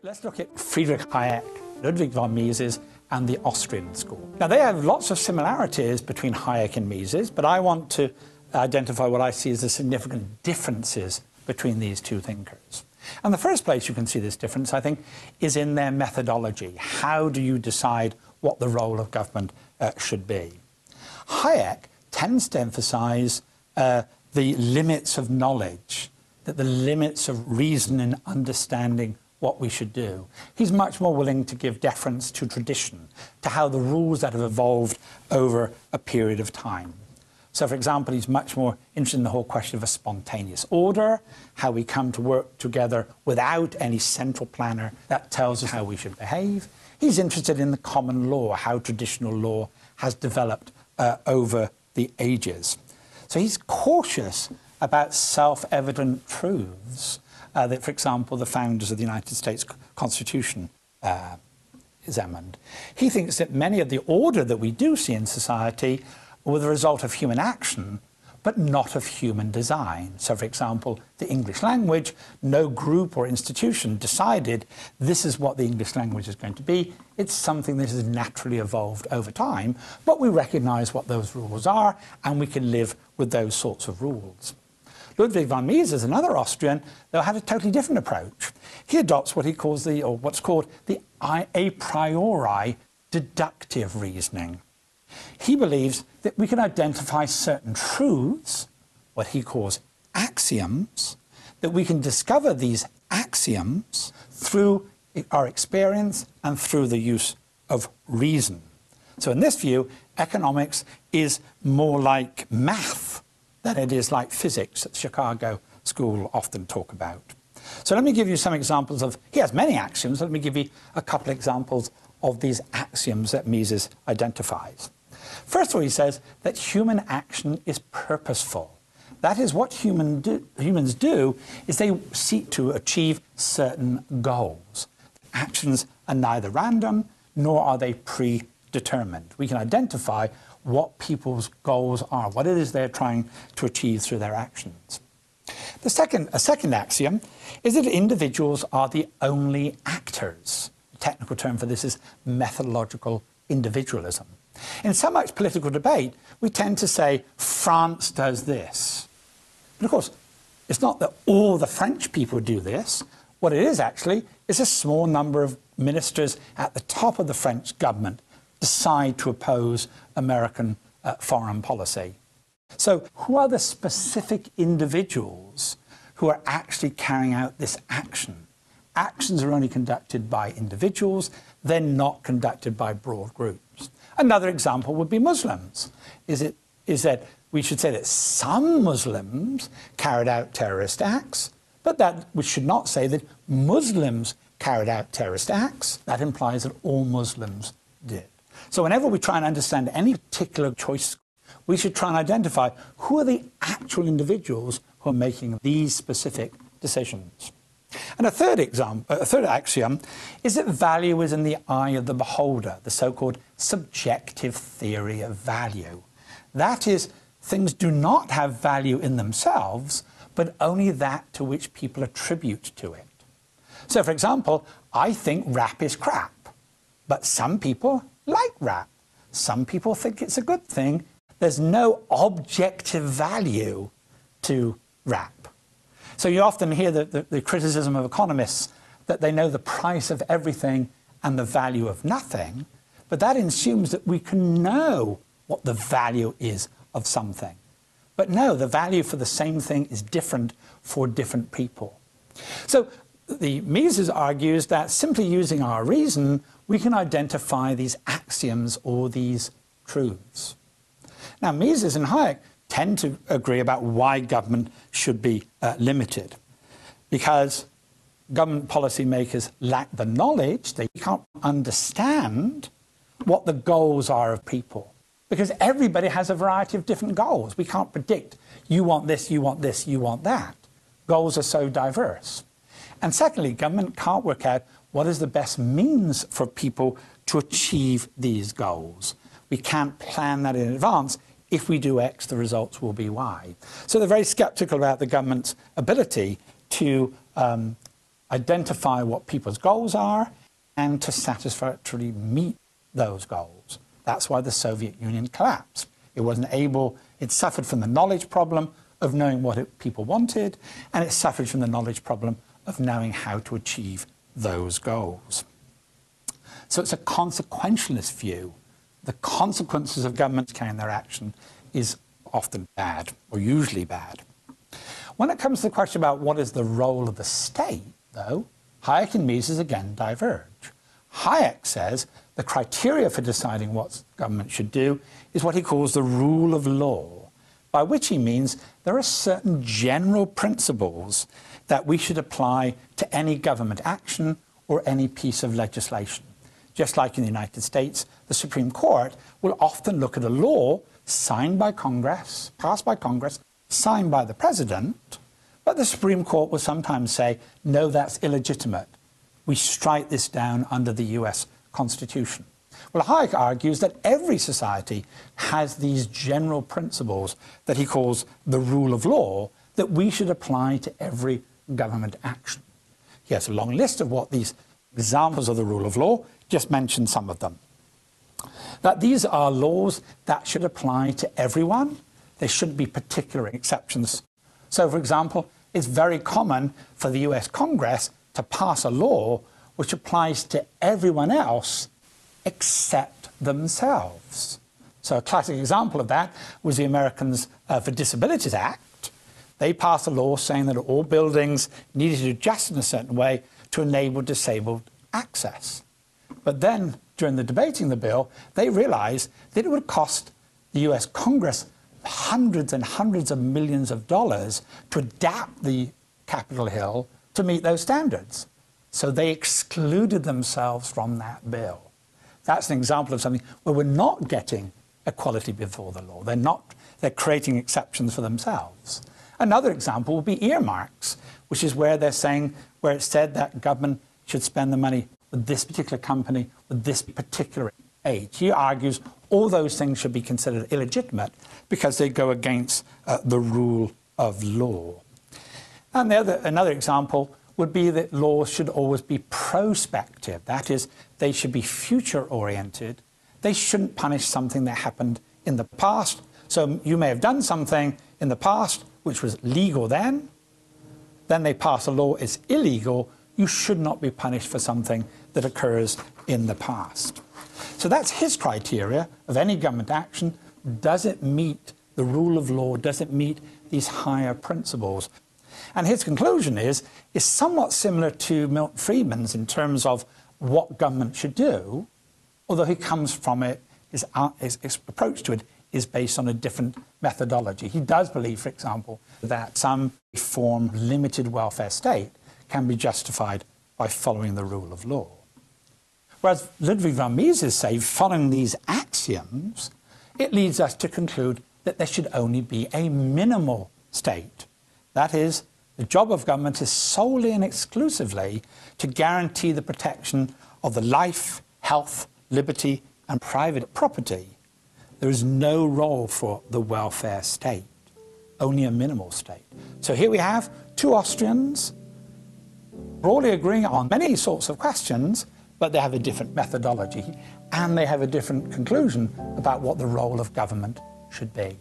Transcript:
Let's look at Friedrich Hayek, Ludwig von Mises, and the Austrian school. Now, they have lots of similarities between Hayek and Mises, but I want to identify what I see as the significant differences between these two thinkers. And the first place you can see this difference, I think, is in their methodology. How do you decide what the role of government should be? Hayek tends to emphasize the limits of knowledge, that the limits of reason and understanding what we should do. He's much more willing to give deference to tradition, to how the rules that have evolved over a period of time. So, for example, he's much more interested in the whole question of a spontaneous order, how we come to work together without any central planner that tells us how we should behave. He's interested in the common law, how traditional law has developed over the ages. So he's cautious about self-evident truths that, for example, the founders of the United States Constitution examined. He thinks that many of the order that we do see in society were the result of human action, but not of human design. So, for example, the English language, no group or institution decided this is what the English language is going to be. It's something that has naturally evolved over time, but we recognize what those rules are, and we can live with those sorts of rules. Ludwig von Mises, another Austrian, though, had a totally different approach. He adopts what he calls what's called the a priori deductive reasoning. He believes that we can identify certain truths, what he calls axioms, that we can discover these axioms through our experience and through the use of reason. So in this view, economics is more like math than it is like physics that Chicago School often talk about. So let me give you some examples of, he has many axioms, let me give you a couple of examples of these axioms that Mises identifies. First of all, he says that human action is purposeful. That is, what humans do is they seek to achieve certain goals. Actions are neither random nor are they predetermined. We can identify what people's goals are, what it is they're trying to achieve through their actions. A second axiom is that individuals are the only actors. The technical term for this is methodological individualism. In so much political debate, we tend to say, France does this. But of course, it's not that all the French people do this. What it is actually is a small number of ministers at the top of the French government decide to oppose American foreign policy. So who are the specific individuals who are actually carrying out this action? Actions are only conducted by individuals, they're not conducted by broad groups. Another example would be Muslims. Is that we should say that some Muslims carried out terrorist acts, but that we should not say that Muslims carried out terrorist acts. That implies that all Muslims did. So whenever we try and understand any particular choice, we should try and identify who are the actual individuals who are making these specific decisions. And a third axiom is that value is in the eye of the beholder, the so-called subjective theory of value. That is, things do not have value in themselves, but only that to which people attribute to it. So, for example, I think rap is crap, but some people like rap. Some people think it's a good thing. There's no objective value to rap. So you often hear the criticism of economists that they know the price of everything and the value of nothing, but that assumes that we can know what the value is of something. But no, the value for the same thing is different for different people. So Mises argues that simply using our reason, we can identify these axioms or these truths. Now, Mises and Hayek tend to agree about why government should be limited, because government policymakers lack the knowledge, they can't understand what the goals are of people, because everybody has a variety of different goals. We can't predict, you want this, you want this, you want that. Goals are so diverse. And secondly, government can't work out what is the best means for people to achieve these goals. We can't plan that in advance. If we do X, the results will be Y. So they're very skeptical about the government's ability to identify what people's goals are, and to satisfactorily meet those goals. That's why the Soviet Union collapsed. It suffered from the knowledge problem of knowing what people wanted, and it suffered from the knowledge problem of knowing how to achieve those goals. So it's a consequentialist view. The consequences of governments carrying their action is often bad, or usually bad. When it comes to the question about what is the role of the state, though, Hayek and Mises again diverge. Hayek says the criteria for deciding what government should do is what he calls the rule of law, by which he means there are certain general principles that we should apply to any government action or any piece of legislation. Just like in the United States, the Supreme Court will often look at a law signed by Congress, passed by Congress, signed by the President, but the Supreme Court will sometimes say, no, that's illegitimate. We strike this down under the US Constitution. Well, Hayek argues that every society has these general principles that he calls the rule of law that we should apply to every government action. He has a long list of what these examples of the rule of law, just mention some of them. That these are laws that should apply to everyone. There shouldn't be particular exceptions. So, for example, it's very common for the US Congress to pass a law which applies to everyone else except themselves. So a classic example of that was the Americans for Disabilities Act. They passed a law saying that all buildings needed to adjust in a certain way to enable disabled access. But then, during the debating the bill, they realized that it would cost the US Congress hundreds and hundreds of millions of dollars to adapt the Capitol Hill to meet those standards. So they excluded themselves from that bill. That's an example of something where we're not getting equality before the law. They're creating exceptions for themselves. Another example would be earmarks, which is where it's said that government should spend the money with this particular company, with this particular age. He argues all those things should be considered illegitimate because they go against the rule of law. And another example would be that laws should always be prospective. That is, they should be future-oriented. They shouldn't punish something that happened in the past. So you may have done something in the past which was legal then they pass a law, it's illegal. You should not be punished for something that occurs in the past. So that's his criteria of any government action. Does it meet the rule of law? Does it meet these higher principles? And his conclusion is somewhat similar to Milton Friedman's in terms of what government should do, although he comes from it, his approach to it is based on a different methodology. He does believe, for example, that some form limited welfare state can be justified by following the rule of law. Whereas Ludwig von Mises says, following these axioms, it leads us to conclude that there should only be a minimal state. That is, the job of government is solely and exclusively to guarantee the protection of the life, health, liberty, and private property. There is no role for the welfare state, only a minimal state. So here we have two Austrians broadly agreeing on many sorts of questions, but they have a different methodology and they have a different conclusion about what the role of government should be.